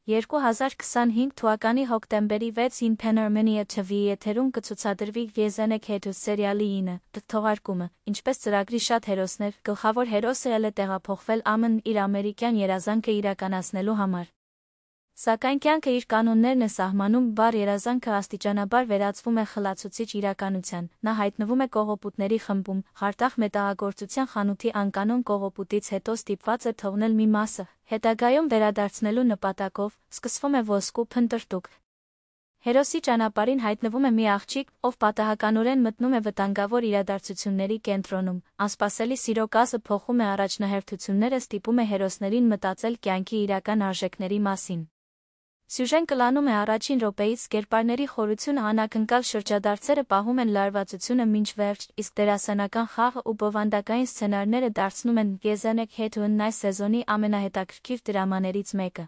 2025 թվականի հոկտեմբերի 6-ին Panormania TV-ի եթերում կցուցադրվի «Եզենեք հետուց» սերիալի 9 թողարկումը, ինչպես ծրագրի շատ հերոսներ, գլխավոր հերոսը էլ է տեղափոխվել ԱՄՆ իր ամերիկյան երազանքը իրականացնելու համար։ Սակայն կյանքը իր կանոններն է սահմանում, բար երազանքը աստիճանաբար վերածվում է խլացուցիչ իրականության, նա հայտնվում է կողոպուտների խմբում, Խարտախ մետաղագործության խանութի անկանոն կողոպուտից հետո ստիպված է թողնել մի մասը, հետագայում վերադարձնելու նպատակով, սկսվում է ոսկու փնտրտուք։ Հերոսի ճանապարհին հայտնվում է մի աղջիկ, ով պատահականորեն մտնում է վտանգավոր իրադարձությունների կենտրոնում, անսպասելի սիրո կազը փոխում է առաջնահերթությունները, ստիպում է հերոսներին մտածել կյանքի իրական արժեքների մասին։ Սյուժեն կլանում է առաջին րոպեից, կերպարների խորությունը, անակնկալ շրջադարձերը պահում են լարվածությունը մինչ վերջ, իսկ դերասանական խաղը ու բովանդակային սցենարները դարձնում են «Եզենեք հետուն» այս սեզոնի ամենահետաքրքիր դրամաներից մեկը։